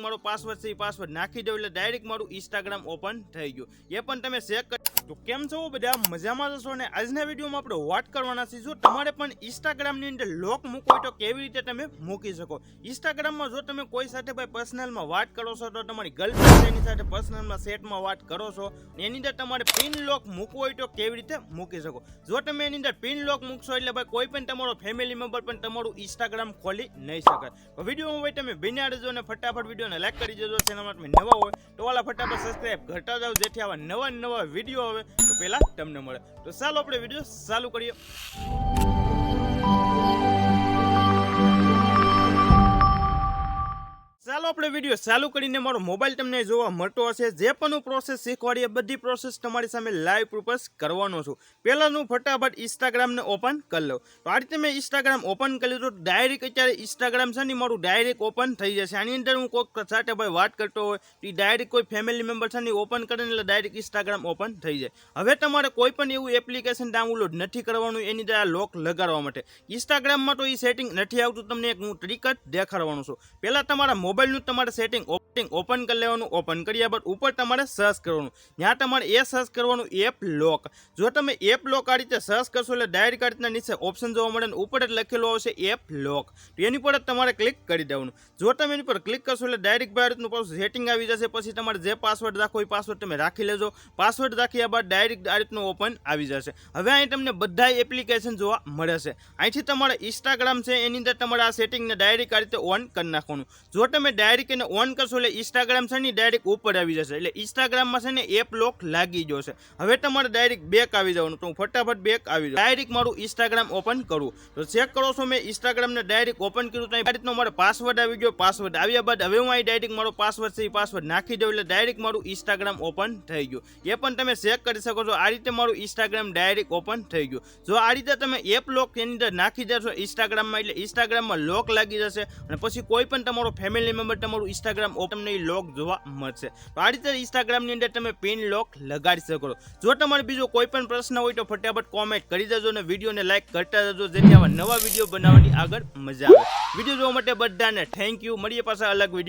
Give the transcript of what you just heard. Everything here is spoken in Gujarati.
મારો પાસવર્ડ છે એ પાસવર્ડ નાખી દો એટલે ડાયરેક્ટ મારું ઇન્સ્ટાગ્રામ ઓપન થઈ ગયું. એ પણ તમે ચેક કરી. તો કેમ છો બધા, મજામાં જશો ને? આજના વિડીયોમાં આપણે વાત કરવાના છે જો તમારે પણ ઇન્સ્ટાગ્રામની અંદર લોક મૂકવો હોય તો કેવી રીતે તમે મૂકી શકો. ઇન્સ્ટાગ્રામમાં જો તમે કોઈ સાથે ભાઈ પર્સનલમાં વાત કરો છો તો તમારી ગર્લફ્રેન્ડ એની સાથે પર્સનલમાં સેટમાં વાત કરો છો એની અંદર તમારે પિન લોક મૂકવો હોય તો કેવી રીતે મૂકી શકો. જો તમે એની અંદર પિન લોક મૂકશો એટલે ભાઈ કોઈ પણ તમારો ફેમિલી મેમ્બર પણ તમારું ઇન્સ્ટાગ્રામ ખોલી નહીં શકે. તો વિડીયોમાં ભાઈ તમે બિના રહેજો અને ફટાફટ વિડીયોને લાઈક કરી દેજો. ચેનલમાં તમે નવા હોય તો વાલા ફટાફટ સબસ્ક્રાઇબ કરતા જાઓ જેથી આવા નવા વિડીયો આવે તો પહેલા તમને મળે. તો ચાલો આપણે વિડીયો ચાલુ કરીએ. ચાલો આપણે વિડીયો ચાલુ કરીને મારો મોબાઈલ તમને જોવા મળતો હશે. જે પણ હું પ્રોસેસ શીખવાડીએ બધી પ્રોસેસ તમારી સામે લાઈવ પ્રૂફ કરવાનો છું. પહેલાં હું ફટાફટ ઇન્સ્ટાગ્રામને ઓપન કરી લઉં. તો આ રીતે મેં ઇન્સ્ટાગ્રામ ઓપન કર્યું તો ડાયરેક્ટ અત્યારે ઇન્સ્ટાગ્રામ છે ને મારું ડાયરેક્ટ ઓપન થઈ જશે. આની અંદર હું કોઈક સાથે ભાઈ વાત કરતો હોય તો ડાયરેક્ટ કોઈ ફેમિલી મેમ્બર છે ને ઓપન કરે એટલે ડાયરેક્ટ ઇન્સ્ટાગ્રામ ઓપન થઈ જાય. હવે તમારે કોઈ પણ એવું એપ્લિકેશન ડાઉનલોડ નથી કરવાનું એની અંદર આ લોક લગાડવા માટે. ઇન્સ્ટાગ્રામમાં તો એ સેટિંગ નથી આવતું. તમને એક હું ટ્રીક જ દેખાડવાનું છું. પહેલાં તમારા મોબાઈલનું તમારે સેટિંગ ઓપન કરી લેવાનું. ઓપન કર્યા બાદ ઉપર તમારે સર્ચ કરવાનું. ત્યાં તમારે એ સર્ચ કરવાનું એપ લોક. જો તમે એપ લોક આ રીતે સર્ચ કરશો એટલે ડાયરેક્ટ આ રીતના નીચે ઓપ્શન જોવા મળે ને ઉપર જ લખેલું આવશે એપ લોક. તો એની પર જ તમારે ક્લિક કરી દેવાનું. જો તમે એની પર ક્લિક કરશો એટલે ડાયરેક્ટ આ રીતનું પાછું સેટિંગ આવી જશે. પછી તમારે જે પાસવર્ડ રાખો એ પાસવર્ડ તમે રાખી લેજો. પાસવર્ડ રાખ્યા બાદ ડાયરેક્ટ આ રીતનું ઓપન આવી જશે. હવે અહીં તમને બધા એપ્લિકેશન જોવા મળે છે. અહીંથી તમારે ઇન્સ્ટાગ્રામ છે એની અંદર તમારે આ સેટિંગને ડાયરેક્ટ આ રીતે ઓન કરી નાખવાનું. જો તમે ડાયરેક્ટ એને ઓન કરશો એટલે ઇન્સ્ટાગ્રામ છે ને ડાયરેક્ટ ઉપર આવી જશે. એટલે ઇન્સ્ટાગ્રામમાં છે ને એપ લોક લાગી જશે. હવે તમારે ડાયરેક્ટ બેક આવી જવાનું. તો હું ફટાફટ બેક આવી જાઉં. ડાયરેક્ટ મારું ઇન્સ્ટાગ્રામ ઓપન કરું તો ચેક કરો છો મેં ઇન્સ્ટાગ્રામને ડાયરેક્ટ ઓપન કર્યું તો આ રીતનો મારો પાસવર્ડ આવી ગયો. પાસવર્ડ આવ્યા બાદ હવે હું અહીં ડાયરેક્ટ મારો પાસવર્ડ છે એ પાસવર્ડ નાખી દઉં એટલે ડાયરેક્ટ મારું ઇન્સ્ટાગ્રામ ઓપન થઈ ગયું. એ પણ તમે ચેક કરી શકો છો. આ રીતે મારું ઇન્સ્ટાગ્રામ ડાયરેક્ટ ઓપન થઈ ગયું. જો આ રીતે તમે એપ લોક એની અંદર નાખી દેશો ઇન્સ્ટાગ્રામમાં એટલે ઇન્સ્ટાગ્રામમાં લોક લાગી જશે અને પછી કોઈ પણ તમારો ફેમિલી મેમ્બર તમારું ઇન્સ્ટાગ્રામ તમને લોક જોવા મળશે. તો આ રીતે ઇન્સ્ટાગ્રામની અંદર તમે પિન લોક લગાડી શકો. જો તમારે બીજો કોઈ પણ પ્રશ્ન હોય તો ફટાફટ કોમેન્ટ કરી દેજો અને વિડીયોને લાઈક કરતા જજો જેથી આવા નવા વિડીયો બનાવવાની આગળ મજા આવે. વિડીયો જોવા માટે બધાને થેન્ક યુ. મળીએ પાછા અલગ વિડીયો.